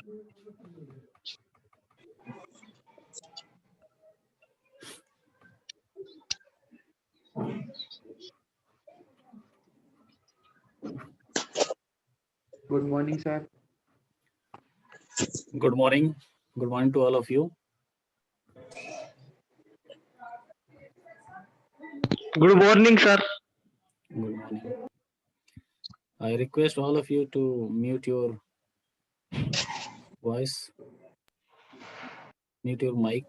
Good morning, sir. Good morning. Good morning to all of you. Good morning, sir. Good morning. I request all of you to mute your voice, mute your mic.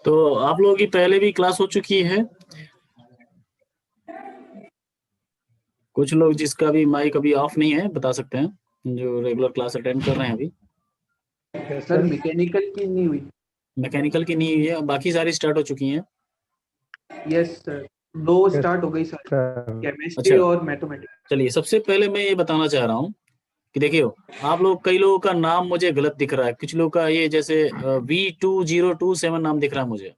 तो आप लोगों की पहले भी class हो चुकी है। कुछ लोग जिसका भी माइक अभी ऑफ नहीं है बता सकते हैं, जो रेगुलर क्लास अटेंड कर रहे हैं अभी। सर मैकेनिकल की नहीं हुई। मैकेनिकल की नहीं हुई है, बाकी सारी स्टार्ट हो चुकी हैं। यस सर, 2 स्टार्ट हो गई सर, केमिस्ट्री अच्छा। और मैथमेटिक्स। चलिए, सबसे पहले मैं ये बताना चाह रहा हूँ कि देखिए, आप लोग, कई लोगों का नाम मुझे गलत दिख रहा है। कुछ लोगों का ये जैसे V2027 नाम दिख रहा है मुझे,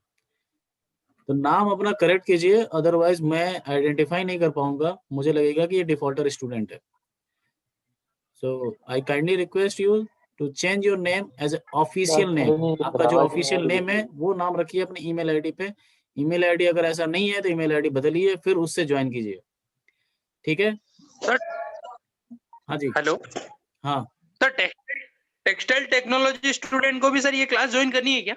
तो नाम अपना करेक्ट कीजिए, अदरवाइज मैं आइडेंटिफाई नहीं कर पाऊंगा, मुझे लगेगा कि ये डिफॉल्टर स्टूडेंट है। So I kindly request you to change your name as official name. आपका जो ऑफिशियल नेम है वो नाम रखिए अपनी ईमेल आईडी पे। ईमेल आईडी अगर ऐसा नहीं है तो ईमेल आईडी बदलिए, फिर उससे ज्वाइन कीजिए, ठीक है सर? हाँ जी। हेलो। हाँ सर, टेक्सटाइल टेक्नोलॉजी स्टूडेंट को भी सर ये क्लास ज्वाइन करनी है क्या?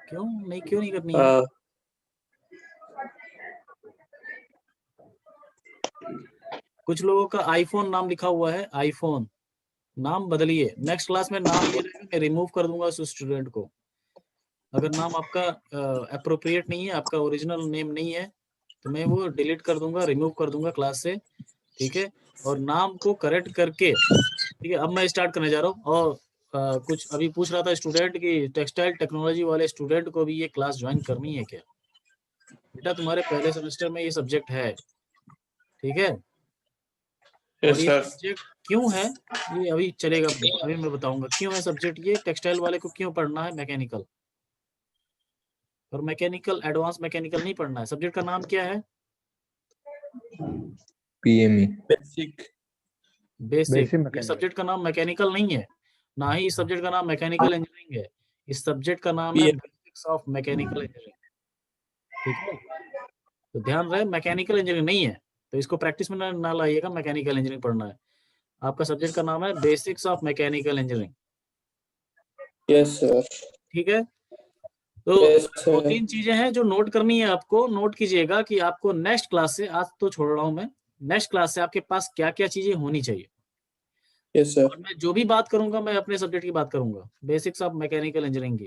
क्यों नहीं करनी है? कुछ लोगों का आईफोन नाम लिखा हुआ है, आईफोन नाम बदलिए। नेक्स्ट क्लास में नाम ये रहेगा, मैं रिमूव कर दूंगा उस स्टूडेंट को। अगर नाम आपका अप्रोप्रिएट नहीं है, आपका ओरिजिनल नेम नहीं है, तो मैं वो डिलीट कर दूंगा, रिमूव कर दूंगा क्लास से, ठीक है। और नाम को करेक्ट करके, ठीक है। अब मैं स्टार्ट करने जा रहा हूँ। और कुछ अभी पूछ रहा था स्टूडेंट कि टेक्सटाइल टेक्नोलॉजी वाले स्टूडेंट को भी ये क्लास ज्वाइन करनी है क्या? बेटा, तुम्हारे पहले सेमेस्टर में ये सब्जेक्ट है, ठीक है। और ये सब्जेक्ट क्यों है ये अभी चलेगा, अभी मैं बताऊंगा क्यों है सब्जेक्ट ये। टेक्सटाइल वाले को क्यों पढ़ना है मैकेनिकल, और मैकेनिकल एडवांस मैकेनिकल नहीं पढ़ना है। सब्जेक्ट का नाम क्या है? PME, basic. ये सब्जेक्ट का नाम मैकेनिकल नहीं है, ना ही इस सब्जेक्ट का नाम मैकेनिकल इंजीनियरिंग है। इस सब्जेक्ट का नाम है बेसिक्स ऑफ मैकेनिकल इंजीनियरिंग, ठीक है। तो ध्यान रहे, मैकेनिकल इंजीनियरिंग नहीं है, तो इसको प्रैक्टिस में ना लाइएगा। मैकेनिकल इंजीनियरिंग पढ़ना है। आपका सब्जेक्ट का नाम है basics of mechanical engineering. Yes sir. ठीक है। तो दो तीन चीजें हैं जो नोट करनी है आपको, नोट कीजिएगा कि आपको नेक्स्ट क्लास से, आज तो छोड़ रहा हूं मैं, नेक्स्ट क्लास से आपके पास क्या क्या चीजें होनी चाहिए। Yes sir. और मैं जो भी बात करूंगा, मैं अपने सब्जेक्ट की बात करूंगा, बेसिक्स ऑफ मैकेनिकल इंजीनियरिंग की।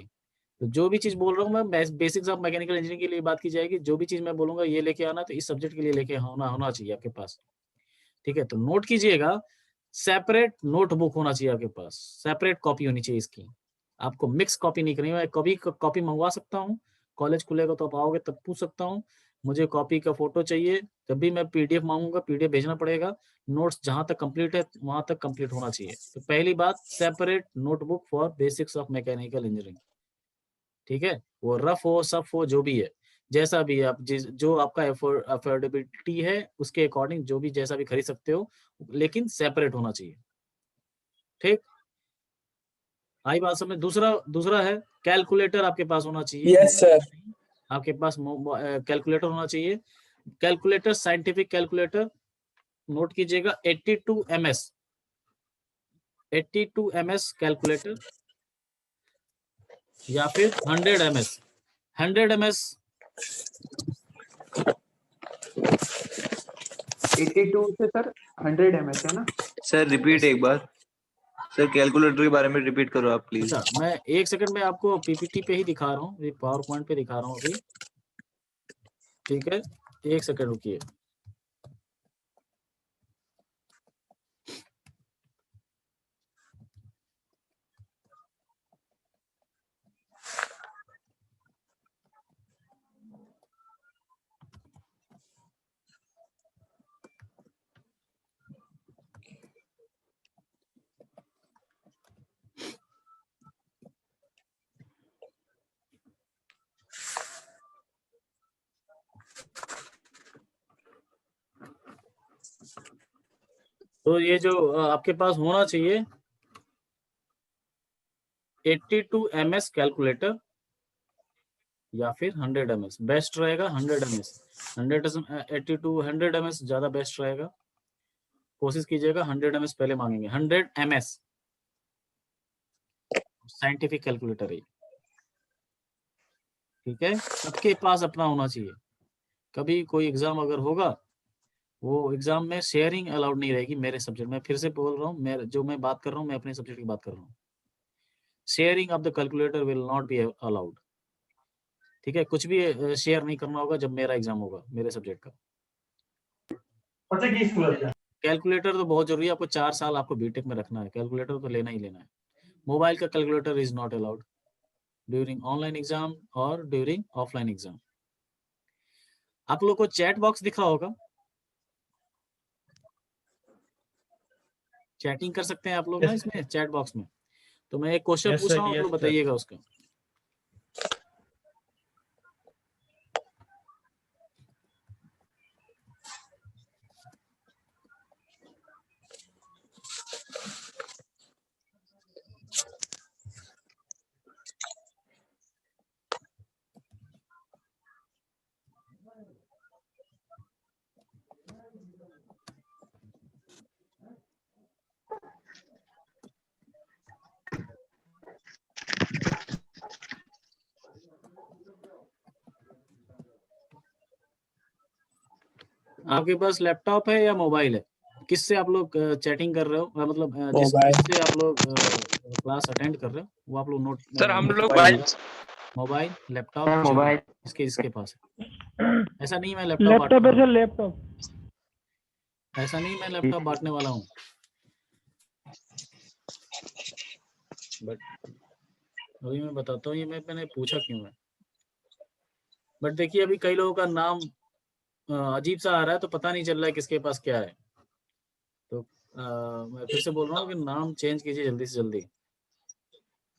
तो जो भी चीज बोल रहा हूँ मैं, बेसिक्स ऑफ मैकेनिकल इंजीनियरिंग के लिए बात की जाएगी। जो भी चीज मैं बोलूंगा ये लेके आना, तो इस सब्जेक्ट के लिए लेके होना चाहिए आपके पास, ठीक है। तो नोट कीजिएगा, सेपरेट नोटबुक होना चाहिए आपके पास, सेपरेट कॉपी होनी चाहिए इसकी। आपको मिक्स कॉपी नहीं करनी है। मैं कॉपी मंगवा सकता हूँ, कॉलेज खुलेगा तो आप आओगे तब पूछ सकता हूँ। मुझे कॉपी का फोटो चाहिए, तब भी मैं पीडीएफ मांगूंगा, पीडीएफ भेजना पड़ेगा। नोट्स जहां तक कंप्लीट है वहां तक कंप्लीट होना चाहिए। तो पहली बात, separate notebook for basics of mechanical engineering, ठीक है। वो रफ हो, सफ हो, जो भी है, जैसा भी है, आप जो आपका अफोर्डेबिलिटी है उसके अकॉर्डिंग जो भी जैसा भी खरीद सकते हो, लेकिन सेपरेट होना चाहिए, ठीक। आई बात समझ। दूसरा है कैलकुलेटर आपके पास होना चाहिए। Yes sir. आपके पास कैलकुलेटर होना चाहिए। कैलकुलेटर, साइंटिफिक कैलकुलेटर, नोट कीजिएगा 82 ms, 82 ms कैलकुलेटर, या फिर 100 ms, 100 ms। 82 से सर 100 ms है ना सर रिपीट एक बार, सर कैलकुलेटर के बारे में रिपीट करो आप प्लीज। अच्छा, मैं एक सेकंड में आपको पीपीटी पे ही दिखा रहा हूँ, पावर पॉइंट पे दिखा रहा हूँ अभी, ठीक है। एक सेकंड रुकिए। तो ये जो आपके पास होना चाहिए 82 ms कैलकुलेटर या फिर 100 ms बेस्ट रहेगा। 100 ms 100 ms ज्यादा बेस्ट रहेगा। कोशिश कीजिएगा 100 ms पहले मांगेंगे। 100 ms साइंटिफिक कैलकुलेटर है, ठीक है। सबके पास अपना होना चाहिए। कभी कोई एग्जाम अगर होगा, वो एग्जाम में शेयरिंग अलाउड नहीं रहेगी मेरे सब्जेक्ट में। फिर से बोल रहा हूँ, मैं बात कर रहा हूँ, मैं अपने सब्जेक्ट की बात कर रहा हूँ। Sharing of the calculator will not be allowed, ठीक है। कुछ भी शेयर नहीं करना होगा जब मेरा एग्जाम होगा मेरे सब्जेक्ट का। कैलकुलेटर तो बहुत जरूरी है, आपको 4 साल आपको बीटेक में रखना है, कैलकुलेटर तो लेना ही लेना है। मोबाइल का calculator is not allowed during online exam और ड्यूरिंग ऑफलाइन एग्जाम। आप लोग को चैट बॉक्स दिख रहा होगा, चैटिंग कर सकते हैं आप लोग ना इसमें चैट बॉक्स में। तो मैं एक क्वेश्चन पूछ रहा हूँ, आप लोग बताइएगा उसका। आपके पास लैपटॉप है या मोबाइल है? किससे आप लोग चैटिंग कर रहे हो, मतलब जिससे आप लोग क्लास अटेंड कर रहे हो वो आप लोग नोट सर हम लोग मोबाइल, लैपटॉप, मोबाइल। इसके पास है। ऐसा नहीं मैं लैपटॉप बांटने वाला हूँ, ऐसा नहीं मैं लैपटॉप बांटने वाला हूँ, बट अभी मैं बताता हूँ ये मैंने पूछा क्यों है। बट देखिए अभी कई लोगों का नाम अजीब सा आ रहा है, तो पता नहीं चल रहा है किसके पास क्या है। तो मैं फिर से बोल रहा हूँ कि नाम चेंज कीजिए जल्दी से जल्दी।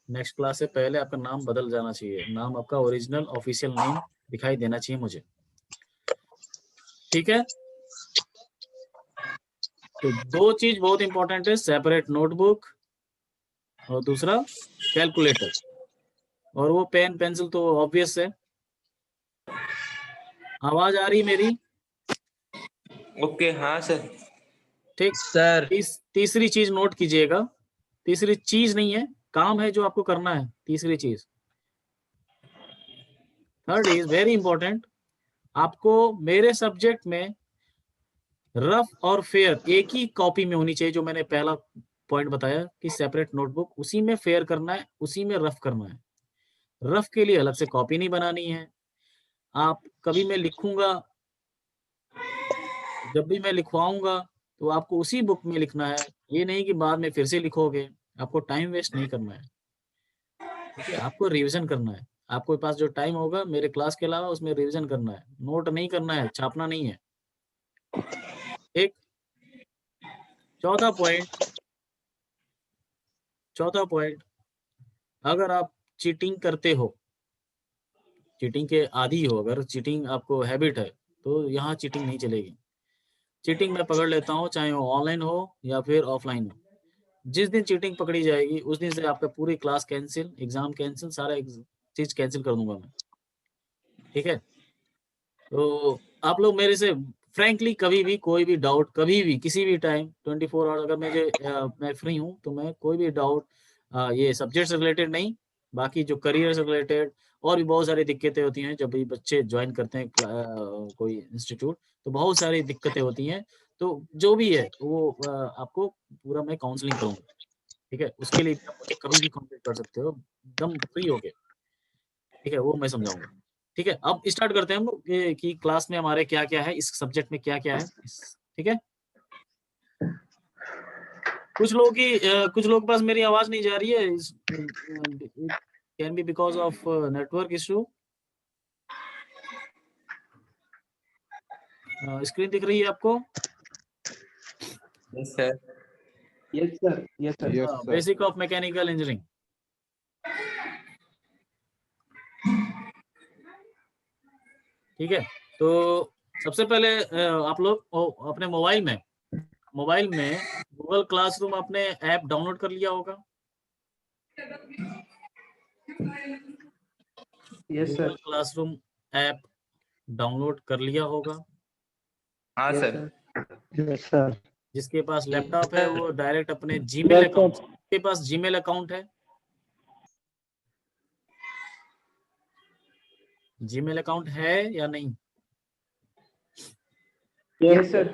नेक्स्ट क्लास से पहले आपका नाम बदल जाना चाहिए, नाम आपका ओरिजिनल ऑफिशियल नेम दिखाई देना चाहिए मुझे, ठीक है। तो 2 चीज बहुत इंपॉर्टेंट है, सेपरेट नोटबुक और दूसरा कैलकुलेटर, और वो पेन पेंसिल तो ऑब्वियस है। आवाज आ रही मेरी? ओके, हाँ सर। ठीक सर। तीसरी चीज नोट कीजिएगा, तीसरी चीज नहीं है, काम है जो आपको करना है। तीसरी चीज, थर्ड इज वेरी इंपॉर्टेंट, आपको मेरे सब्जेक्ट में रफ और फेयर एक ही कॉपी में होनी चाहिए। जो मैंने पहला पॉइंट बताया कि सेपरेट नोटबुक, उसी में फेयर करना है, उसी में रफ करना है। रफ के लिए अलग से कॉपी नहीं बनानी है। आप कभी मैं लिखूंगा, जब भी मैं लिखवाऊंगा तो आपको उसी बुक में लिखना है, ये नहीं कि बाद में फिर से लिखोगे। आपको टाइम वेस्ट नहीं करना है, ठीक है। आपको रिवीजन करना है, आपके पास जो टाइम होगा मेरे क्लास के अलावा उसमें रिवीजन करना है, नोट नहीं करना है, छापना नहीं है। एक चौथा पॉइंट, अगर आप चीटिंग करते हो, चीटिंग के आदी हो, अगर चीटिंग आपको हैबिट है, तो यहाँ चीटिंग नहीं चलेगी। चीटिंग मैं पकड़ लेता हूँ, चाहे वो ऑनलाइन हो या फिर ऑफलाइन हो। जिस दिन चीटिंग पकड़ी जाएगी उस दिन से आपका पूरी क्लास कैंसिल, एग्जाम कैंसिल, सारा चीज कैंसिल कर दूंगा मैं, ठीक है। तो आप लोग मेरे से फ्रैंकली कभी भी कोई भी डाउट, कभी भी किसी भी टाइम 24 आवर अगर मैं फ्री हूँ, तो मैं कोई भी डाउट, ये सब्जेक्ट से रिलेटेड नहीं, बाकी जो करियर से रिलेटेड और भी बहुत सारी दिक्कतें होती हैं जब भी बच्चे ज्वाइन करते हैं कोई इंस्टीट्यूट, तो बहुत सारी दिक्कतें होती हैं। तो जो भी है वो आपको पूरा मैं काउंसलिंग करूंगा, ठीक है। उसके लिए आप मुझे कभी भी कांटेक्ट कर सकते हो एकदम फ्री होके, ठीक है, वो मैं समझाऊंगा, ठीक है। अब स्टार्ट करते हैं हम लोग कि क्लास में हमारे क्या क्या है, इस सब्जेक्ट में क्या क्या है, ठीक है। कुछ लोगों के पास मेरी आवाज नहीं जा रही है, can be because of network issue. Screen दिख रही है आपको? Yes sir. Yes sir, yes sir. Basic of mechanical engineering, ठीक है। तो सबसे पहले आप लोग अपने मोबाइल में मोबाइल में गूगल क्लासरूम आपने ऐप डाउनलोड कर लिया होगा। Yes Google sir. Classroom app download कर लिया होगा। हाँ yes sir. Sir. Yes sir. जिसके पास लैपटॉप है वो डायरेक्ट अपने जीमेल अकाउंट, के पास जीमेल अकाउंट है, जीमेल अकाउंट है या नहीं? Yes sir.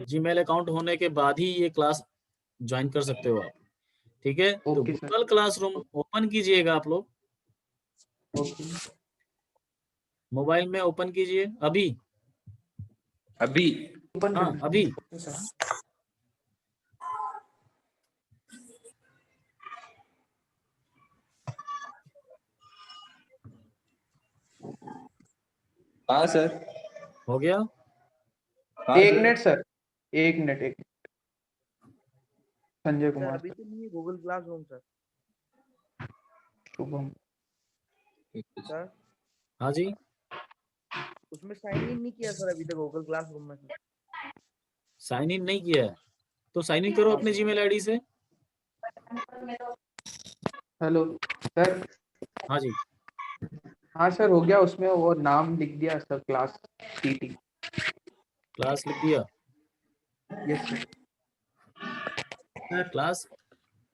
जीमेल अकाउंट होने के बाद ही ये क्लास ज्वाइन कर सकते हो आप। ठीक है, तो okay sir. Google classroom open कीजिएगा आप लोग, ओके। मोबाइल में ओपन कीजिए अभी। अभी ओपन हाँ करना। अभी। Okay sir. हाँ सर। हो गया? हाँ एक सर। मिनट सर, एक मिनट। संजय सर कुमार अभी तो नहीं है Google classroom sir. Shubham. Sir हाँ जी, उसमें साइन इन नहीं किया सर अभी तक गूगल क्लासरूम में सर। साइन इन नहीं किया है तो साइन इन करो अपने जीमेल आईडी से। Hello sir. हाँ जी, हाँ सर, हो गया। उसमें वो नाम लिख दिया सर, क्लास टीटी। क्लास लिख दिया। Yes sir. क्लास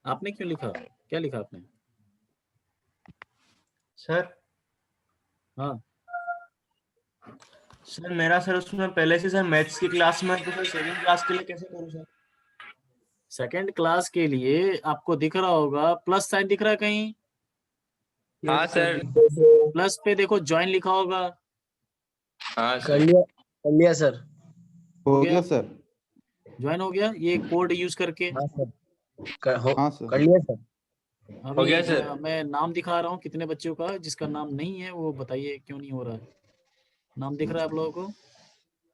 आपने क्यों लिखा, क्या लिखा आपने? सर हाँ सर मेरा सर उसमें पहले से सर मैथ्स की क्लास में, तो सर सेकंड क्लास के लिए कैसे करूँ सर? सेकंड क्लास के लिए आपको दिख रहा होगा, प्लस साइन दिख रहा है कहीं? हाँ सर। प्लस पे देखो ज्वाइन लिखा होगा। हाँ कर सर। लिया सर। हो गया सर, ज्वाइन हो गया ये कोड यूज करके। हाँ सर कर लिया सर। अभी हो गया सर। मैं नाम दिखा रहा हूँ कितने बच्चों का, जिसका नाम नहीं है वो बताइए क्यों नहीं हो रहा है। नाम दिख रहा है आप लोगों को?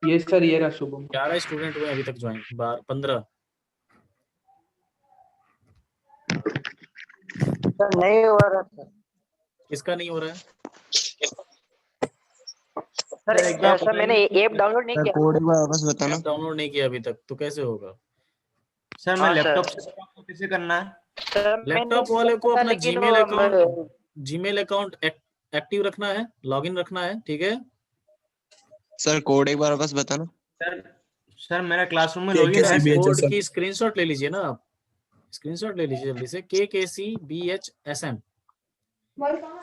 यस सर, ये रहा शुभम। 11 स्टूडेंट हुए अभी तक ज्वाइन, 15। सर नहीं हो रहा सर। किसका नहीं हो रहा है? सर मैंने ऐप डाउनलोड नहीं किया। कोड एक बार वापस बताना। ऐप डाउनलोड नहीं किया अभी तक तो कैसे होगा? सर मैं लैपटॉप से कर रहा हूँ, तो कैसे करना है? लैपटॉप वाले को अपना जीमेल अकाउंट एक्टिव रखना है, लॉगिन रखना है। ठीक है सर कोड एक बार वापस बताना। सर मेरा क्लासरूम में लॉगिन है सर। कोड की स्क्रीनशॉट ले लीजिए ना आप, स्क्रीनशॉट ले लीजिए जल्दी से। KKCBHSM,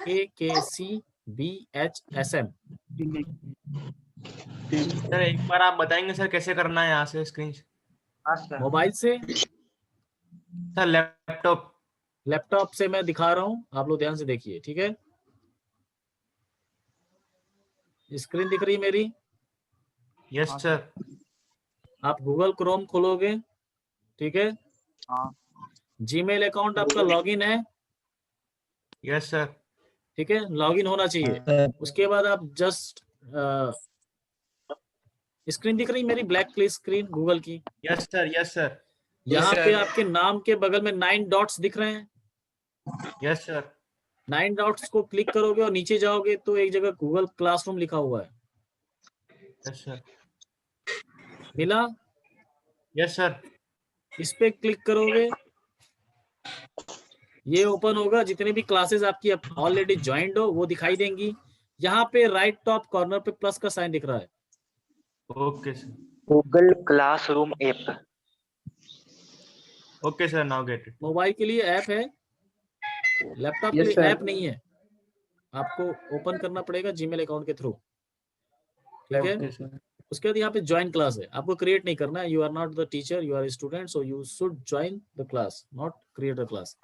KKCBHSM। सर एक बार आप बताएंगे सर कैसे करना है यहाँ से स्क्रीन? हाँ सर। मोबाइल से, सर लैपटॉप से मैं दिखा रहा हूँ, आप लोग ध्यान से देखिए। ठीक है, स्क्रीन दिख रही है मेरी? Yes sir. आप गूगल क्रोम खोलोगे, ठीक है? हाँ। जीमेल अकाउंट आपका लॉगिन है, यस सर। ठीक है? लॉगिन होना चाहिए। उसके बाद आप जस्ट स्क्रीन दिख रही मेरी, ब्लैक स्क्रीन गूगल की? Yes sir. Yes sir. यहाँ Yes, पे sir. आपके नाम के बगल में 9 डॉट्स दिख रहे हैं। Yes sir. 9 डॉट्स को क्लिक करोगे और नीचे जाओगे तो एक जगह गूगल क्लासरूम लिखा हुआ है, यस सर। मिला? Yes sir. इस पे क्लिक करोगे, ये ओपन होगा। जितने भी क्लासेस आपकी ऑलरेडी ज्वाइंड हो वो दिखाई देंगी। यहाँ पे राइट टॉप कॉर्नर पे प्लस का साइन दिख रहा है। Okay sir. Google classroom app. Okay sir, now get it. Mobile के लिए ऐप है, लैपटॉप के Yes, लिए sir. ऐप नहीं है। आपको ओपन करना पड़ेगा जीमेल अकाउंट के थ्रू, ठीक है? Okay sir. उसके बाद यहाँ पे ज्वाइन क्लास है, आपको क्रिएट नहीं करना है। You are not the teacher, you are student, so you should join the class, not create a class.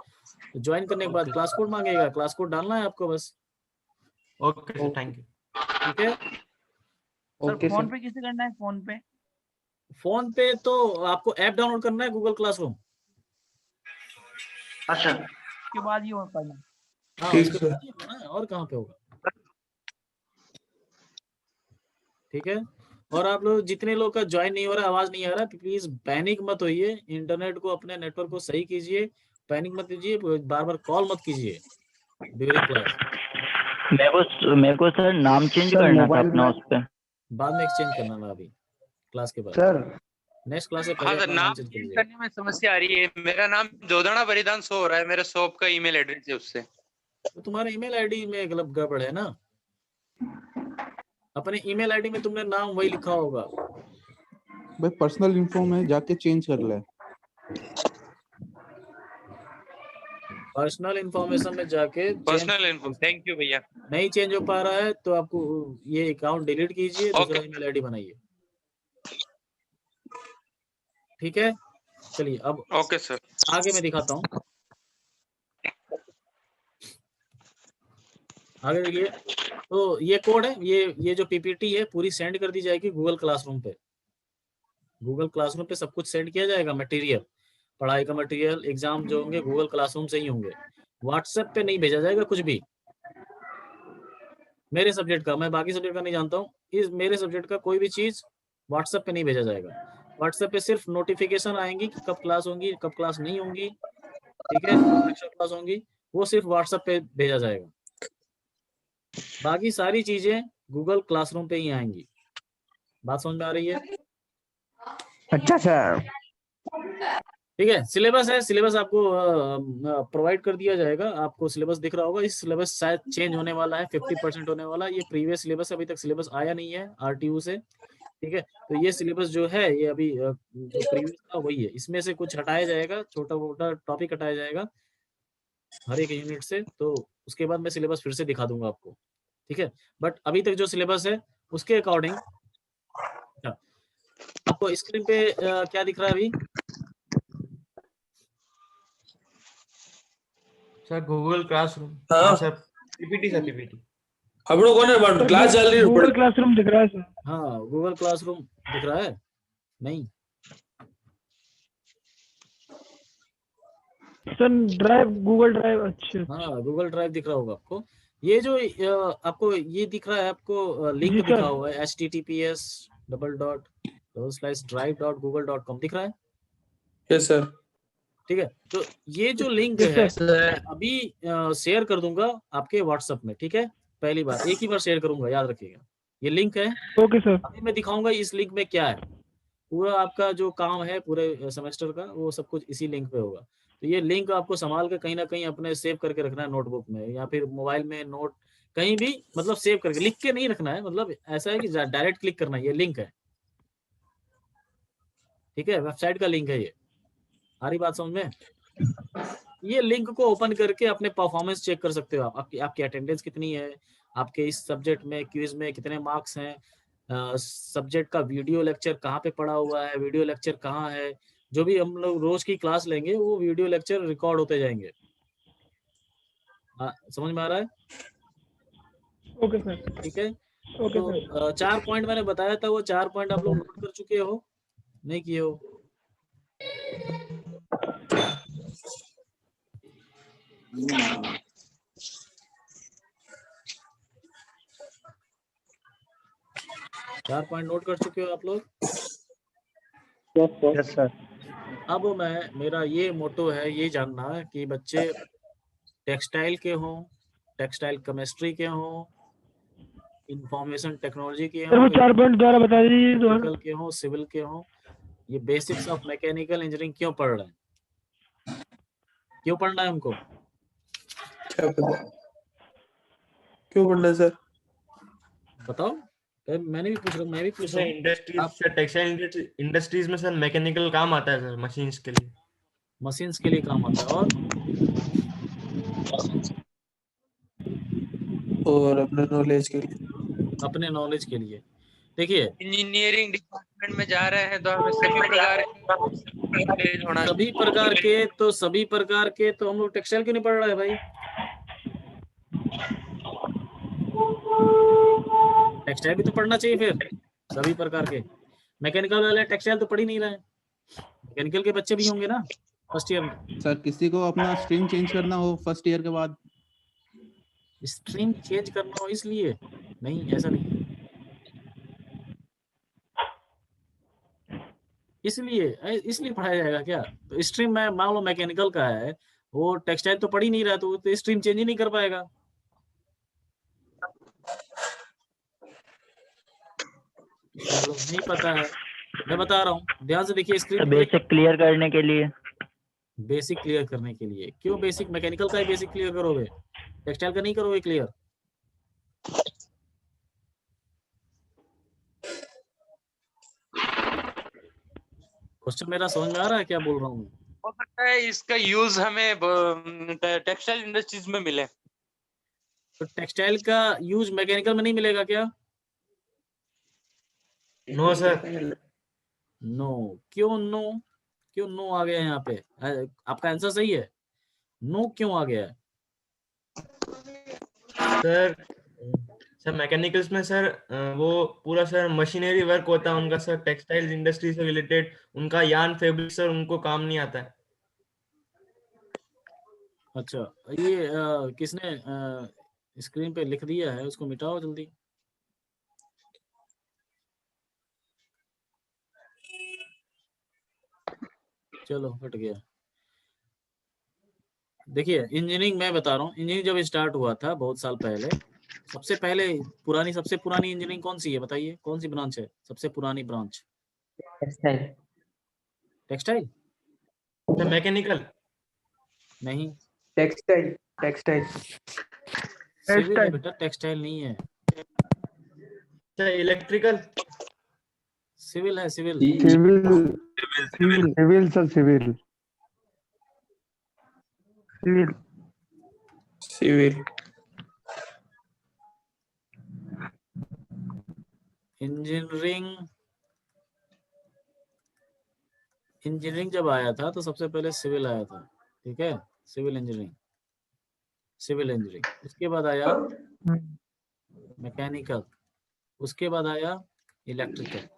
तो ज्वाइन करने के बाद क्लास कोड मांगेगा, क्लास कोड डालना है आपको बस। Okay sir, thank you. ठीक है, ओके फोन सर। पे कैसे करना है? फोन पे फोन पे तो आपको ऐप डाउनलोड करना है गूगल क्लासरूम। अच्छा, उसके बाद ही हो पाएगा। हाँ, ठीक उसके सर। बाद ही होना है, और कहाँ पे होगा? ठीक है, और आप लोग जितने लोग का ज्वाइन नहीं हो रहा, आवाज नहीं आ रहा, प्लीज पैनिक मत होइए। इंटरनेट को, अपने नेटवर्क को सही कीजिए, पैनिक मत कीजिए, बार बार कॉल मत कीजिए ड्यूरिंग क्लास। मेरे को सर नाम चेंज करना था अपना उस पे। बाद में एक्सचेंज करना ना, अभी क्लास के बाद। सर नेक्स्ट क्लास से हाँ पहले सर, अपना नाम नाम चेंज कर चेंज लीजिएगा। करने में समस्या आ रही है। मेरा नाम जोधाना परिधान शो हो रहा है, मेरे शॉप का ईमेल एड्रेस है उससे। तो तुम्हारे ईमेल आईडी में गलत गड़बड़ है ना, अपने ईमेल आईडी में तुमने नाम वही लिखा होगा। भाई पर्सनल इन्फो में जाके चेंज कर ले। पर्सनल इंफॉर्मेशन में जाके पर्सनल इन्फो, थैंक यू भैया। नहीं चेंज हो पा रहा है तो आपको ये अकाउंट डिलीट कीजिए, दूसरा ओके। ईमेल आईडी बनाइए, ठीक है। चलिए अब ओके सर। आगे मैं दिखाता हूँ। आगे देखिए, तो ये कोड है, ये जो पीपीटी है पूरी सेंड कर दी जाएगी गूगल क्लासरूम पे। गूगल क्लासरूम पे सब कुछ सेंड किया जाएगा, मटेरियल, पढ़ाई का मटेरियल, एग्जाम जो होंगे गूगल क्लासरूम से ही होंगे। व्हाट्सएप पे नहीं भेजा जाएगा कुछ भी, मेरे सब्जेक्ट का, मैं बाकी सब्जेक्ट का नहीं जानता हूँ, इस मेरे सब्जेक्ट का कोई भी चीज व्हाट्सएप पे नहीं भेजा जाएगा। व्हाट्सएप पे सिर्फ नोटिफिकेशन आएंगी कि कब क्लास होंगी, कब क्लास नहीं होंगी, ठीक है, एक्स्ट्रा क्लास होंगी, वो सिर्फ व्हाट्सएप पे भेजा जाएगा। बाकी सारी चीजें गूगल क्लासरूम पे ही आएंगी। बात समझ में आ रही है? अच्छा सर। ठीक है। सिलेबस है, सिलेबस आपको प्रोवाइड कर दिया जाएगा। आपको सिलेबस दिख रहा होगा, इस सिलेबस शायद चेंज होने वाला है, 50% होने वाला है। ये प्रीवियस सिलेबस, अभी तक सिलेबस आया नहीं है आरटीयू से, ठीक है। तो ये सिलेबस जो है, ये अभी जो प्रीवियस था वही है, इसमें से कुछ हटाया जाएगा, छोटा मोटा टॉपिक हटाया जाएगा हर एक यूनिट से, तो उसके बाद मैं सिलेबस फिर से दिखा दूंगा आपको, ठीक है। बट अभी तक जो सिलेबस है उसके अकॉर्डिंग आपको स्क्रीन पे क्या दिख रहा है अभी? Sir Google classroom. हाँ सर पीपीटी, सर पीपीटी। हम लोग कौन क्लास चल रही है? गूगल क्लासरूम दिख रहा है सर। हाँ, गूगल क्लासरूम दिख रहा है? नहीं सर ड्राइव, गूगल ड्राइव। अच्छा हाँ, गूगल ड्राइव दिख रहा होगा आपको। ये जो आपको ये दिख रहा है, आपको लिंक जी दिखा सर। हुआ है https://drive.google.com दिख रहा है? Yes sir. ठीक है, तो ये जो लिंक Yes, है sir. मैं अभी शेयर कर दूंगा आपके व्हाट्सएप में, ठीक है। पहली बार एक ही बार शेयर करूंगा, याद रखिएगा। ये लिंक है, ओके सर। अभी मैं दिखाऊंगा इस लिंक में क्या है। पूरा आपका जो काम है पूरे सेमेस्टर का, वो सब कुछ इसी लिंक पे होगा। तो ये लिंक आपको संभाल के कहीं ना कहीं अपने सेव करके रखना है, नोटबुक में या फिर मोबाइल में, नोट कहीं भी, मतलब सेव करके, लिख के नहीं रखना है। मतलब ऐसा है कि डायरेक्ट क्लिक करना है, ये लिंक है, ठीक है, वेबसाइट का लिंक है ये। आ रही बात समझ में? ये लिंक को ओपन करके अपने परफॉर्मेंस चेक कर सकते हो आप, आपकी अटेंडेंस कितनी है, आपके इस सब्जेक्ट में क्विज में कितने मार्क्स हैं, सब्जेक्ट का वीडियो लेक्चर कहाँ पे पड़ा हुआ है, वीडियो लेक्चर कहाँ है। जो भी हम लोग रोज की क्लास लेंगे वो वीडियो लेक्चर रिकॉर्ड होते जाएंगे। समझ में आ रहा है? Okay sir. ठीक है। ओके तो सर। 4 पॉइंट मैंने बताया था, वो 4 पॉइंट आप लोग नोट कर चुके हो, नहीं किए हो? चार पॉइंट नोट कर चुके हो आप लोग? Yes sir. अब मेरा ये मोटो है, ये जानना है कि बच्चे टेक्सटाइल के हों, टेक्सटाइल केमिस्ट्री के हों, इंफॉर्मेशन टेक्नोलॉजी के सर वो हों, 4 पॉइंट दोबारा बता दीजिए। मैकेनिकल के हों, सिविल के हों, ये बेसिक्स ऑफ मैकेनिकल इंजीनियरिंग क्यों पढ़ रहे हैं, क्यों पढ़ना है उनको? क्या पता क्यों पढ़ना है सर? बताओ। मैंने भी पूछ रहा हूँ, मैं भी पूछ रहा हूँ। इंडस्ट्रीज, टेक्सटाइल इंडस्ट्रीज में सर मैकेनिकल काम आता है सर, मशीन्स के लिए। मशीन्स के लिए काम आता है, और अपने नॉलेज के लिए। अपने नॉलेज के लिए। देखिए, इंजीनियरिंग डिपार्टमेंट में जा रहे हैं तो हमें सभी प्रकार के होना सभी प्रकार के तो हम लोग टेक्सटाइल क्यों नहीं पढ़ रहे हैं भाई? टेक्सटाइल भी तो पढ़ना चाहिए फिर, सभी प्रकार के। मैकेनिकल वाले टेक्सटाइल तो पढ़ ही नहीं रहे हैं, मैकेनिकल के बच्चे भी होंगे ना फर्स्ट ईयर में। सर किसी को अपना स्ट्रीम चेंज करना हो फर्स्ट ईयर के बाद? स्ट्रीम चेंज करना हो इसलिए नहीं, ऐसा नहीं, इसलिए पढ़ाया जाएगा क्या? तो स्ट्रीम में मान लो मैकेनिकल का है, वो टेक्सटाइल तो पढ़ ही नहीं रहा, तो स्ट्रीम चेंज ही नहीं कर पाएगा। नहीं पता है मैं बता रहा हूँ, ध्यान से देखिए स्क्रीन पे। बेसिक क्लियर करने के लिए। बेसिक क्लियर करने के लिए क्यों? बेसिक मैकेनिकल का ही बेसिक क्लियर करोगे, टेक्सटाइल का नहीं करोगे क्लियर? क्वेश्चन मेरा समझ में आ रहा है क्या बोल रहा हूँ? हो सकता है इसका यूज हमें टेक्सटाइल इंडस्ट्रीज में मिले। तो टेक्सटाइल का यूज मैकेनिकल में नहीं मिलेगा क्या? No sir. नो। क्यों नो? क्यों नो आ गया यहाँ पे? आपका आंसर सही है, नो क्यों आ गया है? सर मैकेनिकल्स में सर वो पूरा सर मशीनरी वर्क होता है उनका सर, टेक्सटाइल इंडस्ट्री से रिलेटेड उनका यार्न फैब्रिक सर उनको काम नहीं आता है। अच्छा, ये किसने स्क्रीन पे लिख दिया है, उसको मिटाओ जल्दी। चलो हट गया। देखिए इंजीनियरिंग मैं बता रहा हूँ, इंजीनियरिंग जब स्टार्ट हुआ था बहुत साल पहले, सबसे पहले सबसे पुरानी इंजीनियरिंग कौन सी है बताइए? कौन सी ब्रांच है सबसे पुरानी branch? Textile. Textile sir mechanical नहीं, टेक्सटाइल टेक्सटाइल सिविल है बेटा, टेक्सटाइल नहीं है। सर इलेक्ट्रिकल सिविल है, civil. Civil sir civil civil civil engineering जब आया था तो सबसे पहले सिविल आया था, ठीक है? सिविल इंजीनियरिंग, उसके बाद आया मैकेनिकल, उसके बाद आया इलेक्ट्रिकल,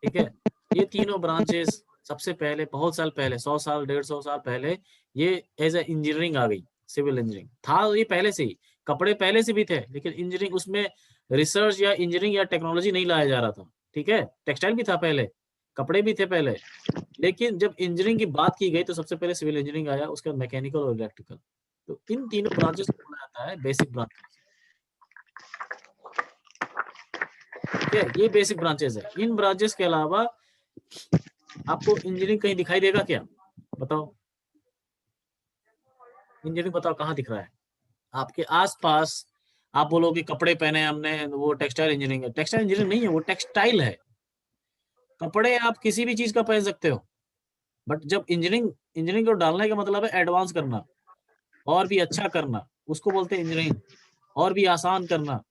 ठीक है? ये तीनों ब्रांचेस सबसे पहले बहुत साल पहले, 100 साल 150 साल पहले ये एज ए इंजीनियरिंग आ गई। सिविल इंजीनियरिंग था ये पहले से ही, कपड़े पहले से भी थे, लेकिन इंजीनियरिंग उसमें रिसर्च या इंजीनियरिंग या टेक्नोलॉजी नहीं लाया जा रहा था, ठीक है? टेक्सटाइल भी था पहले, कपड़े भी थे पहले, लेकिन जब इंजीनियरिंग की बात की गई तो सबसे पहले सिविल इंजीनियरिंग आया, उसके बाद मैकेनिकल और इलेक्ट्रिकल। तो इन तीनों ब्रांचेस को बोला जाता है बेसिक ब्रांचेस, ठीक है? ये बेसिक ब्रांचेस है। इन ब्रांचेस के अलावा आपको इंजीनियरिंग कहीं दिखाई देगा क्या? बताओ, इंजीनियरिंग बताओ कहाँ दिख रहा है आपके आसपास? आप बोलोगे कपड़े पहने हमने, वो टेक्सटाइल इंजीनियरिंग है। टेक्सटाइल इंजीनियरिंग नहीं है, वो टेक्सटाइल है। कपड़े आप किसी भी चीज का पहन सकते हो, बट जब इंजीनियरिंग को डालने का मतलब है एडवांस करना और भी अच्छा करना, उसको बोलते हैं इंजीनियरिंग। और भी आसान करना,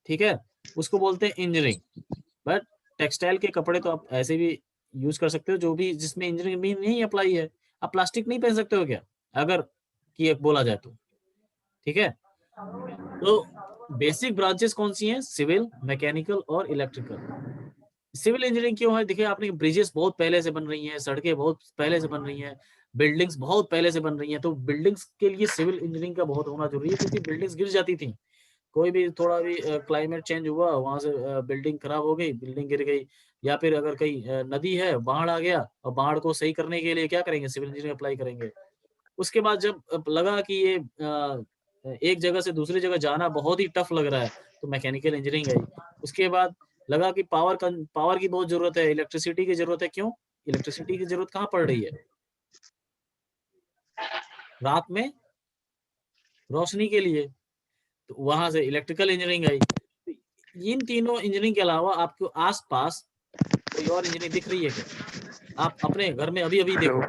ठीक है, उसको बोलते हैं इंजीनियरिंग। बट टेक्सटाइल के कपड़े तो आप ऐसे भी यूज कर सकते हो जो भी जिसमें इंजीनियरिंग भी नहीं अप्लाई है। आप प्लास्टिक नहीं पहन सकते हो क्या, अगर कि बोला जाए तो, ठीक है? तो बेसिक ब्रांचेस कौन सी हैं? सिविल, मैकेनिकल और इलेक्ट्रिकल। सिविल इंजीनियरिंग क्यों है? देखिए आपने, ब्रिजेस बहुत पहले से बन रही हैं, सड़कें बहुत पहले से बन रही हैं, बिल्डिंग्स बहुत पहले से बन रही हैं, तो बिल्डिंग्स के लिए सिविल इंजीनियरिंग का बहुत होना जरूरी है, क्योंकि बिल्डिंग्स गिर जाती थी, कोई भी थोड़ा भी क्लाइमेट चेंज हुआ, वहां से बिल्डिंग खराब हो गई, बिल्डिंग गिर गई, या फिर अगर कहीं नदी है, बाढ़ आ गया, और बाढ़ को सही करने के लिए क्या करेंगे? सिविल इंजीनियरिंग अप्लाई करेंगे। उसके बाद जब लगा कि ये एक जगह से दूसरी जगह जाना बहुत ही टफ लग रहा है, तो मैकेनिकल इंजीनियरिंग आई। उसके बाद लगा कि पावर की बहुत जरूरत है, इलेक्ट्रिसिटी की जरूरत है। क्यों इलेक्ट्रिसिटी की जरूरत कहाँ पड़ रही है? रात में रोशनी के लिए, तो वहां से इलेक्ट्रिकल इंजीनियरिंग आई। इन तीनों इंजीनियरिंग के अलावा आपको आसपास कोई और इंजीनियरिंग दिख रही है क्या? आप अपने घर में अभी देखो,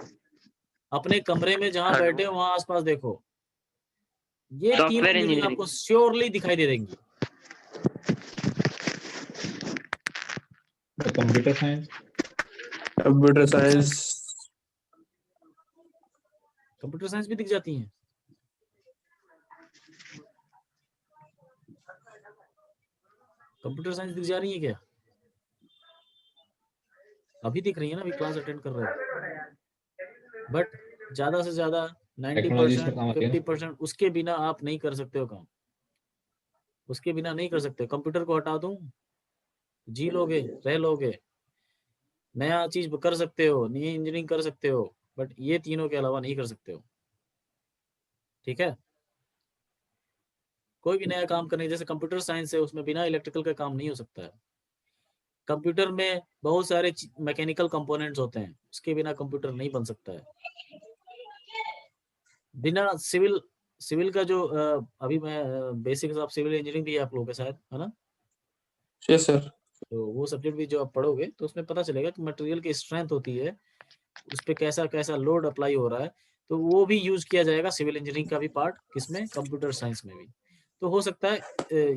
अपने कमरे में जहां बैठे हो वहां आसपास देखो, ये तीनों इंजीनियरिंग आपको श्योरली दिखाई दे देंगी। कंप्यूटर साइंस कंप्यूटर साइंस भी दिख जाती हैं। कंप्यूटर साइंस दिख जा रही है क्या? अभी दिख रही है ना, अभी क्लास अटेंड कर रहे हो। बट ज्यादा से ज्यादा 90%, 50% उसके बिना आप नहीं कर सकते हो काम, उसके बिना नहीं कर सकते। कंप्यूटर को हटा दूं, जी लोगे, रह लोगे, नया चीज कर सकते हो, नई इंजीनियरिंग कर सकते हो, बट ये तीनों के अलावा नहीं कर सकते हो, ठीक है? कोई भी नया काम करने, जैसे कंप्यूटर साइंस है, उसमें बिना इलेक्ट्रिकल का काम नहीं हो सकता है। कंप्यूटर में बहुत सारे मैकेनिकल कंपोनेंट्स होते हैं, उसके बिना कंप्यूटर नहीं बन सकता है। बिना सिविल का जो अभी मैं बेसिक्स ऑफ सिविल इंजीनियरिंग भी है आप लोगों के साथ, है ना? Yes sir. तो वो सब्जेक्ट भी जो आप पढ़ोगे तो उसमें पता चलेगा कि मटेरियल की स्ट्रेंथ होती है, उस पे कैसा कैसा लोड अप्लाई हो रहा है, तो वो भी यूज किया जाएगा सिविल इंजीनियरिंग का भी पार्ट, किसमें? कंप्यूटर साइंस में भी। तो हो सकता है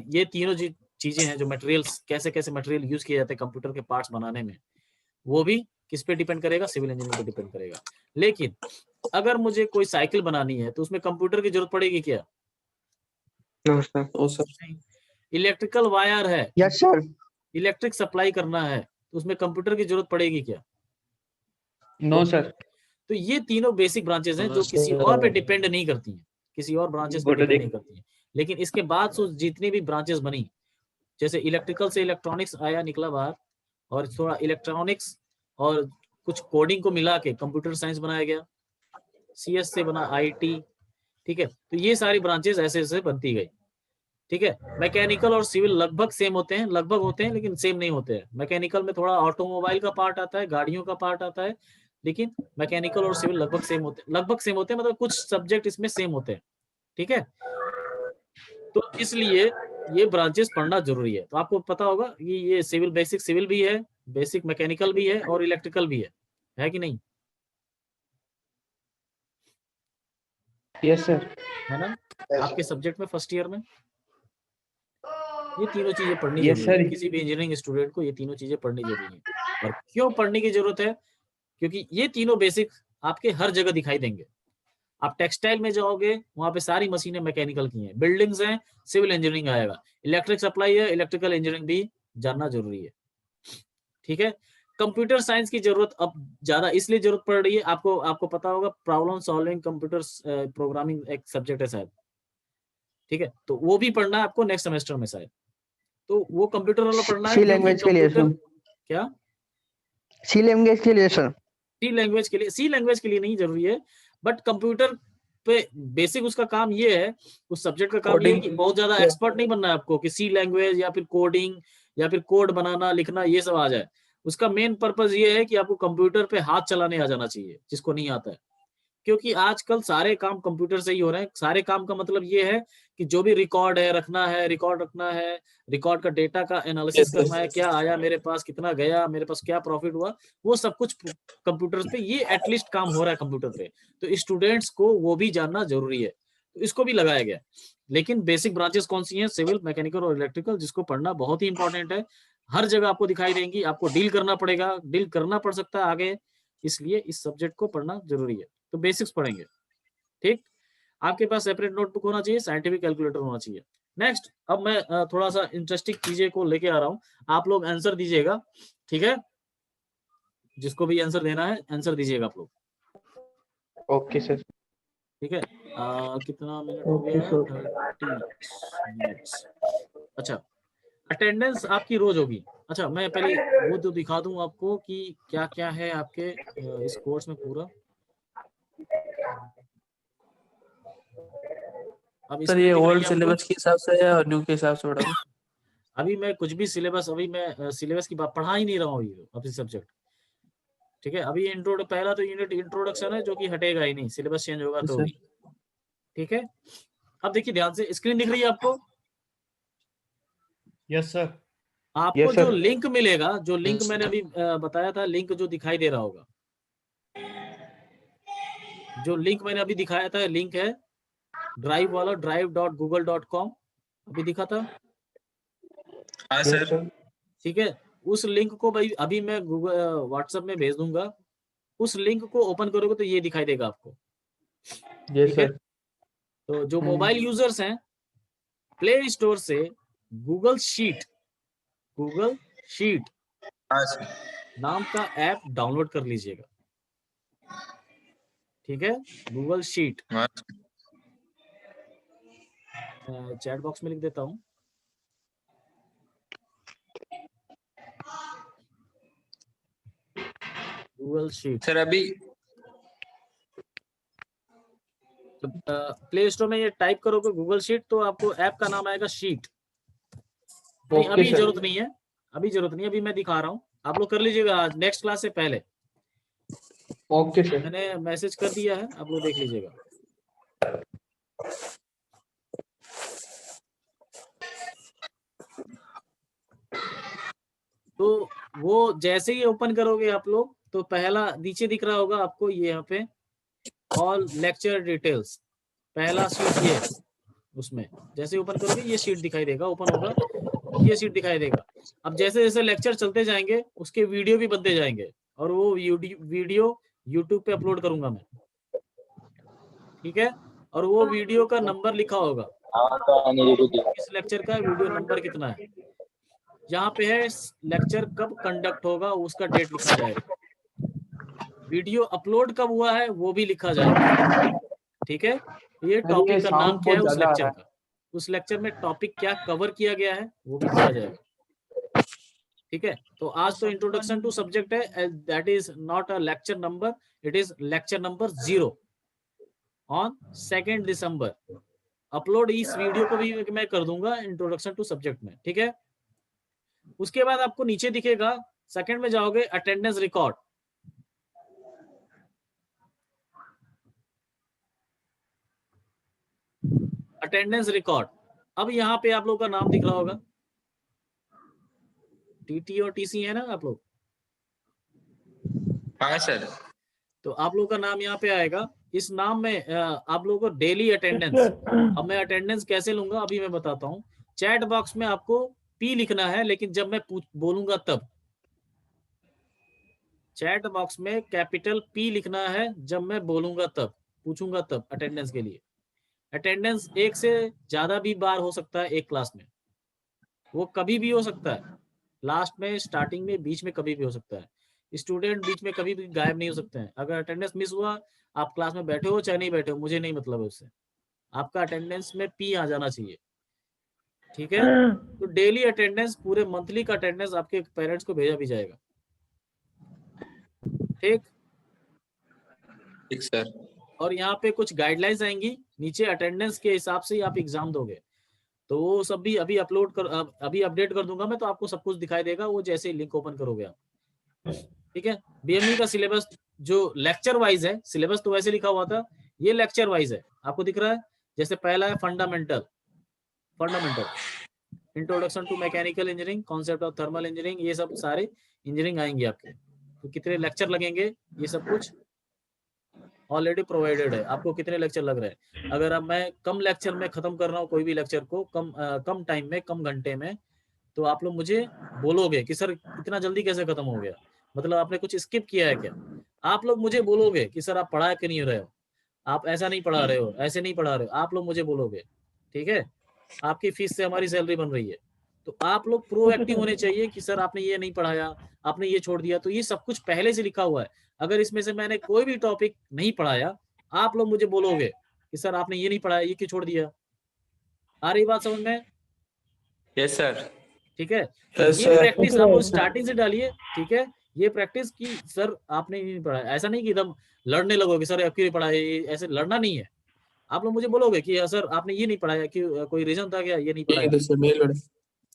ये तीनों चीजें हैं जो मटेरियल्स, कैसे कैसे मटेरियल यूज किए जाते हैं कंप्यूटर के पार्ट्स बनाने में, वो भी किस पे डिपेंड करेगा? सिविल इंजीनियरिंग पे डिपेंड करेगा। लेकिन अगर मुझे कोई साइकिल बनानी है तो उसमें कंप्यूटर की जरूरत पड़ेगी क्या? No sir. Oh sir. Electrical wire है, यस सर। इलेक्ट्रिक सप्लाई करना है तो उसमें कंप्यूटर की जरूरत पड़ेगी क्या? No sir. तो ये तीनों बेसिक ब्रांचेस हैं जो किसी और पे डिपेंड नहीं करती हैं, किसी और ब्रांचेस पे डिपेंड नहीं करती हैं। लेकिन इसके बाद जितनी भी ब्रांचेस बनी, जैसे इलेक्ट्रिकल से इलेक्ट्रॉनिक्स आया निकला बाहर, और थोड़ा इलेक्ट्रॉनिक्स और कुछ कोडिंग को मिला के कंप्यूटर साइंस बनाया गया, CS से बना IT, ठीक है? तो ये सारी ब्रांचेस ऐसे ऐसे बनती गई, ठीक है? मैकेनिकल और सिविल लगभग सेम होते हैं, लगभग होते हैं लेकिन सेम नहीं होते हैं। मैकेनिकल में थोड़ा ऑटोमोबाइल का पार्ट आता है, गाड़ियों का पार्ट आता है, लेकिन मैकेनिकल और सिविल लगभग सेम होते हैं, लगभग सेम होते हैं, मतलब कुछ सब्जेक्ट इसमें सेम होते हैं, ठीक है? तो इसलिए ये ब्रांचेस पढ़ना जरूरी है। तो आपको पता होगा कि ये सिविल, बेसिक सिविल भी है, बेसिक मैकेनिकल भी है और इलेक्ट्रिकल भी है कि नहीं? Yes sir. है ना? आपके सब्जेक्ट में फर्स्ट ईयर में ये तीनों चीजें पढ़नी Yes, जरूरी है। sir. किसी भी इंजीनियरिंग स्टूडेंट को ये तीनों चीजें पढ़नी जरूरी है। और क्यों पढ़ने की जरूरत है? क्योंकि ये तीनों बेसिक आपके हर जगह दिखाई देंगे। आप टेक्सटाइल में जाओगे, वहां पे सारी मशीनें मैकेनिकल की हैं, बिल्डिंग्स हैं, सिविल इंजीनियरिंग आएगा, इलेक्ट्रिक सप्लाई है, इलेक्ट्रिकल इंजीनियरिंग भी जानना जरूरी है, ठीक है? कंप्यूटर साइंस की जरूरत अब ज्यादा इसलिए जरूरत पड़ रही है, आपको पता होगा प्रॉब्लम सॉल्विंग कंप्यूटर प्रोग्रामिंग एक सब्जेक्ट है शायद, ठीक है? तो वो भी पढ़ना है आपको नेक्स्ट सेमेस्टर में शायद। तो वो कंप्यूटर वाला पढ़ना है। सी लैंग्वेज के लिए सर। क्या? सी लैंग्वेज के लिए सर। सी लैंग्वेज के लिए, सी लैंग्वेज के लिए नहीं जरूरी है, बट कंप्यूटर पे बेसिक उसका काम ये है, उस सब्जेक्ट का काम ये है कि बहुत ज्यादा एक्सपर्ट नहीं बनना है आपको कि सी लैंग्वेज या फिर कोडिंग या फिर कोड बनाना लिखना ये सब आ जाए। उसका मेन पर्पस ये है कि आपको कंप्यूटर पे हाथ चलाने आ जाना चाहिए, जिसको नहीं आता है। क्योंकि आजकल सारे काम कंप्यूटर से ही हो रहे हैं। सारे काम का मतलब ये है कि जो भी रिकॉर्ड है रखना है, रिकॉर्ड रखना है, रिकॉर्ड का डेटा का एनालिसिस करना है, क्या आया मेरे पास, कितना गया, मेरे पास क्या प्रॉफिट हुआ, वो सब कुछ कंप्यूटर पे, ये एटलीस्ट काम हो रहा है कंप्यूटर पे। तो स्टूडेंट्स को वो भी जानना जरूरी है, तो इसको भी लगाया गया। लेकिन बेसिक ब्रांचेस कौन सी हैं? सिविल, मैकेनिकल और इलेक्ट्रिकल, जिसको पढ़ना बहुत ही इंपॉर्टेंट है। हर जगह आपको दिखाई देंगी, आपको डील करना पड़ेगा, डील करना पड़ सकता है आगे, इसलिए इस सब्जेक्ट को पढ़ना जरूरी है। तो बेसिक्स पढ़ेंगे, ठीक? आपके पास सेपरेट नोटबुक होना चाहिए, साइंटिफिक कैलकुलेटर होना चाहिए। नेक्स्ट, अब मैं थोड़ा सा इंटरेस्टिंग चीजें को लेके आ रहा हूँ, आप लोग आंसर दीजिएगा, ठीक है? जिसको भी आंसर देना है आंसर दीजिएगा आप लोग। Okay sir. ठीक है, कितना मिनट हो गया? 30 मिनट्स। अच्छा, अटेंडेंस आपकी रोज होगी। अच्छा, मैं पहले वो तो दिखा दूं आपको कि क्या क्या है आपके इस कोर्स में पूरा। अब सर ये ओल्ड सिलेबस के हिसाब से है और न्यू के हिसाब से पढ़ा? अभी मैं कुछ भी सिलेबस, अभी मैं सिलेबस की बात पढ़ा ही नहीं रहा हूँ अभी सब्जेक्ट, ठीक है? अभी पहला तो यूनिट इंट्रोडक्शन है जो कि हटेगा ही नहीं, सिलेबस चेंज होगा तो भी, ठीक है? अब देखिए ध्यान से, स्क्रीन दिख रही है आपको? Yes sir. आपको जो लिंक मिलेगा, जो लिंक मैंने अभी बताया था, लिंक जो दिखाई दे रहा होगा, जो लिंक मैंने अभी दिखाया था, लिंक है ड्राइव वाला, drive.google.com, अभी दिखा था? हाँ सर। ठीक है, उस लिंक को भाई अभी मैं गूगल व्हाट्सएप में भेज दूंगा। उस लिंक को ओपन करोगे तो ये दिखाई देगा आपको, ठीक है? तो जो मोबाइल यूजर्स हैं, प्ले स्टोर से गूगल शीट नाम का ऐप डाउनलोड कर लीजिएगा, ठीक है? गूगल शीट, चैट बॉक्स में लिख देता हूं। गूगल शीट सर अभी तो प्ले स्टोर में ये टाइप करोगे गूगल शीट तो आपको ऐप का नाम आएगा शीट। नहीं, अभी जरूरत नहीं है, अभी जरूरत नहीं, अभी मैं दिखा रहा हूँ, आप लोग कर लीजिएगा नेक्स्ट क्लास से पहले। Okay sir. मैंने मैसेज कर दिया है, आप लोग देख लीजिएगा। तो वो जैसे ही ओपन करोगे आप लोग, तो पहला नीचे दिख रहा होगा आपको ये यहाँ पे ऑल लेक्चर डिटेल्स, पहला शीट ये, उसमें जैसे ओपन करोगे ये शीट दिखाई देगा, ओपन होगा ये शीट दिखाई देगा। अब जैसे जैसे लेक्चर चलते जाएंगे उसके वीडियो भी बनते जाएंगे, और वो वीडियो यूट्यूब पे अपलोड करूंगा मैं, ठीक है। और वो वीडियो का नंबर लिखा होगा, इस लेक्चर का वीडियो नंबर कितना है, यहाँ पे है लेक्चर कब कंडक्ट होगा उसका डेट लिखा जाएगा, वीडियो अपलोड कब हुआ है वो भी लिखा जाएगा, ठीक है। ये टॉपिक का नाम क्या है उस लेक्चर का, उस लेक्चर में टॉपिक क्या कवर किया गया है वो भी लिखा जाएगा, ठीक है। तो आज तो इंट्रोडक्शन टू सब्जेक्ट है, that is not a lecture number, it is lecture number 0 on 2 December. Upload इस वीडियो को भी मैं कर दूंगा इंट्रोडक्शन टू सब्जेक्ट में, ठीक है। उसके बाद आपको नीचे दिखेगा, सेकंड में जाओगे अटेंडेंस रिकॉर्ड, अटेंडेंस रिकॉर्ड। अब यहाँ पे आप लोग का नाम दिख रहा होगा, टीटी और टीसी है ना आप लोग? हाँ सर। तो आप लोग का नाम यहाँ पे आएगा, इस नाम में आप लोगों को डेली अटेंडेंस। अब मैं अटेंडेंस कैसे लूंगा अभी मैं बताता हूँ। चैट बॉक्स में आपको पी लिखना है, लेकिन जब मैं बोलूंगा तब। चैट बॉक्स में कैपिटल पी लिखना है, जब मैं बोलूंगा तब, पूछूंगा तब अटेंडेंस के लिए। अटेंडेंस 1 से ज्यादा भी बार हो सकता है एक क्लास में, वो कभी भी हो सकता है, लास्ट में, स्टार्टिंग में, बीच में, कभी भी हो सकता है। स्टूडेंट बीच में कभी भी गायब नहीं हो सकते हैं। अगर अटेंडेंस मिस हुआ, आप क्लास में बैठे हो चाहे नहीं बैठे हो, मुझे नहीं मतलब है उससे, आपका अटेंडेंस में पी आ जाना चाहिए, ठीक है। तो डेली अटेंडेंस, पूरे मंथली का अटेंडेंस आपके पेरेंट्स को भेजा भी जाएगा, ठीक सर। और यहाँ पे कुछ गाइडलाइंस आएंगी नीचे, अटेंडेंस के हिसाब से ही आप एग्जाम दोगे। तो वो सब भी अभी अभी अपडेट कर दूंगा मैं, तो आपको सब कुछ दिखाई देगा वो जैसे ही लिंक ओपन करोगे आप, ठीक है। बीएमई का सिलेबस जो लेक्चर वाइज है, सिलेबस तो वैसे लिखा हुआ था, ये लेक्चर वाइज है, आपको दिख रहा है। जैसे पहला है fundamental, introduction to mechanical engineering, concept of thermal engineering, ये सब सारे इंजीनियरिंग आएंगे आपके। तो कितने लेक्चर लगेंगे ये सब कुछ ऑलरेडी प्रोवाइडेड है, आपको कितने लेक्चर लग रहे हैं। अगर अब मैं कम लेक्चर में खत्म कर रहा हूँ कोई भी लेक्चर को, कम टाइम में, कम घंटे में, तो आप लोग मुझे बोलोगे कि सर इतना जल्दी कैसे खत्म हो गया, मतलब आपने कुछ स्किप किया है क्या। आप लोग मुझे बोलोगे कि सर आप पढ़ा क्यों नहीं रहे हो, आप ऐसा नहीं पढ़ा रहे हो, ऐसे नहीं पढ़ा रहे हो, आप लोग मुझे बोलोगे, ठीक है। आपकी फीस से हमारी सैलरी बन रही है, तो आप लोग प्रोएक्टिव होने चाहिए कि सर आपने ये नहीं पढ़ाया, आपने ये छोड़ दिया। तो ये सब कुछ पहले से लिखा हुआ है। अगर इसमें से मैंने कोई भी टॉपिक नहीं पढ़ाया, आप लोग मुझे बोलोगे कि सर आपने ये नहीं पढ़ाया, ये क्यों छोड़ दिया। आ रही बात समझ में? Yes sir. ठीक है। ये प्रैक्टिस आप स्टार्टिंग से डालिए, ठीक है। ये प्रैक्टिस की सर आपने नहीं पढ़ाया, ऐसा नहीं कि एकदम लड़ने लगोगे सर आपकी पढ़ाया, ऐसे लड़ना नहीं है। आप लोग मुझे बोलोगे कि सर आपने ये नहीं पढ़ाया, कि कोई रीजन था क्या ये नहीं पढ़ाया,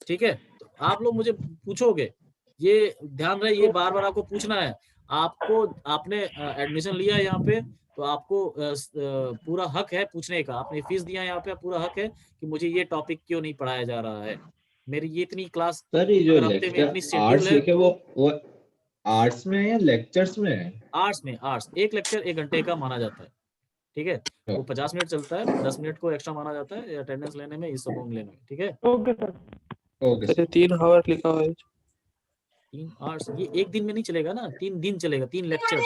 ठीक है। तो आप लोग मुझे पूछोगे, ये ध्यान रहे, ये बार बार आपको पूछना है। आपको, आपने एडमिशन लिया है यहाँ पे, तो आपको पूरा हक है पूछने का। आपने फीस दिया यहाँ पे, पूरा हक है कि मुझे ये टॉपिक क्यों नहीं पढ़ाया जा रहा है। मेरी ये इतनी क्लास सर, ये जो हफ्ते में इतनी लेक्चर आर्ट्स शेड्यूल लिखे वो आर्ट्स में है या लेक्चर्स में है? आर्ट्स में, आर्ट्स एक लेक्चर 1 घंटे का माना जाता है, ठीक है। वो 50 मिनट चलता है, 10 मिनट को एक्स्ट्रा माना जाता है अटेंडेंस लेने में, इस सब लेने में, ठीक है। Okay sir. ओके। 3 आवर लिखा हुआ है। 3 आवर्स, ये एक दिन में नहीं चलेगा ना, 3 दिन चलेगा, 3 लेक्चर्स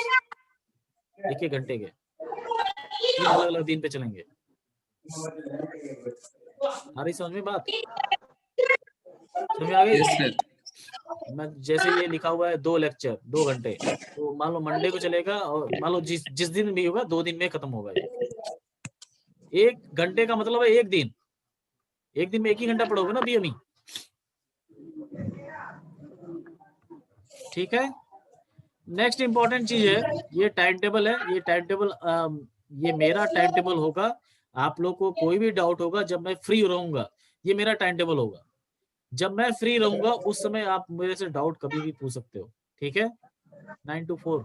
1-1 घंटे के, 3 अलग अलग दिन पे चलेंगे। आ रही समझ में बात? समझ में आ गई? मैं जैसे ये लिखा हुआ है 2 लेक्चर 2 घंटे, तो मान लो मंडे को चलेगा, और मान लो जिस दिन भी होगा 2 दिन में खत्म होगा। 1 घंटे का मतलब है 1 दिन, 1 दिन में 1 ही घंटा पढ़ोगे ना बीएमई, ठीक है। नेक्स्ट इंपॉर्टेंट चीज है, ये टाइम टेबल है। ये टाइम टेबल, ये मेरा टाइम टेबल होगा। आप लोग को कोई भी डाउट होगा, जब मैं फ्री रहूंगा, ये मेरा टाइम टेबल होगा। जब मैं फ्री रहूंगा उस समय आप मेरे से डाउट कभी भी पूछ सकते हो, ठीक है। 9 to 4,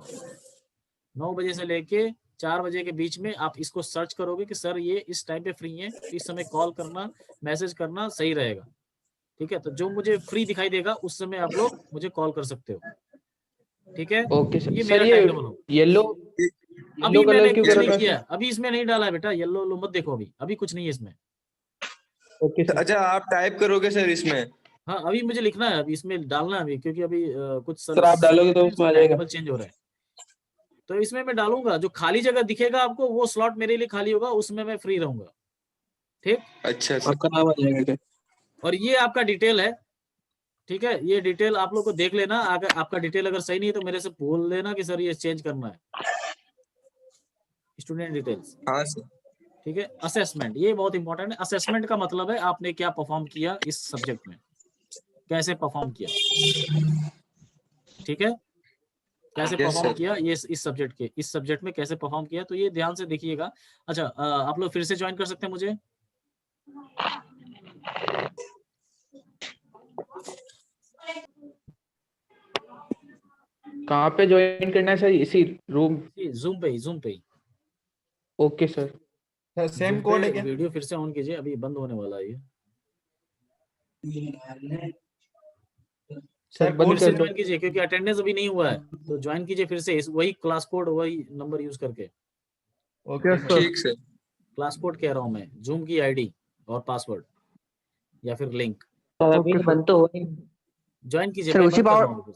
9 बजे से लेके 4 बजे के बीच में आप इसको सर्च करोगे कि सर ये इस टाइम पे फ्री है, इस समय कॉल करना, मैसेज करना सही रहेगा, ठीक है। तो जो मुझे फ्री दिखाई देगा उस समय आप लोग मुझे कॉल कर सकते हो, ठीक है। Okay sir. ये सर मेरा ये टाइम टेबल होगा। येलो अभी कलर मैंने क्यों कुछ कर नहीं रखा है किया, सर? अभी इसमें नहीं डाला है बेटा, येलो लो मत देखो, अभी कुछ नहीं है इसमें। Okay sir. अच्छा आप टाइप करोगे सर इसमें? हाँ अभी मुझे लिखना है, अभी इसमें डालना है अभी, क्योंकि अभी कुछ सर आप डालोगे तो उसमें आ जाएगा। टेबल चेंज हो रहा है, तो इसमें मैं डालूंगा। जो खाली जगह दिखेगा आपको वो स्लॉट मेरे लिए खाली होगा, उसमें मैं फ्री रहूंगा, ठीक। अच्छा सर। आपका नाम आ जाएगा क्या? और ये आपका डिटेल है, ठीक है। ये डिटेल आप लोग को देख लेना, अगर आपका डिटेल अगर सही नहीं है तो मेरे से बोल देना कि सर ये चेंज करना है, स्टूडेंट डिटेल्स। हाँ सर। ठीक है। असेसमेंट, ये बहुत इंपॉर्टेंट है। असेसमेंट का मतलब है आपने क्या परफॉर्म किया इस सब्जेक्ट में, कैसे परफॉर्म किया, ठीक है। कैसे परफॉर्म किया ये इस सब्जेक्ट में कैसे परफॉर्म किया, तो ये ध्यान से देखिएगा। अच्छा आप लोग फिर से ज्वाइन कर सकते हैं मुझे। कहाँ पे ज्वाइन करना है सर? इसी रूम? जूम पे ही। Okay sir. सेम कोड है क्या? वीडियो फिर से ऑन कीजिए, अभी बंद होने वाला है ये। सर बंद फिर से कर दो। ज्वाइन कीजिए, क्योंकि अटेंडेंस अभी नहीं हुआ है, तो ज्वाइन कीजिए फिर से, वही क्लास कोड वही नंबर यूज करके। Okay sir. ठीक सर। क्लास कोड कह रहा हूँ मैं, जूम की आईडी और पासवर्ड या फिर लिंक। अभी बंद तो हो नहीं। ज्वाइन कीजिए। सर मैं उसी बंद कर पावर रहा हूँ।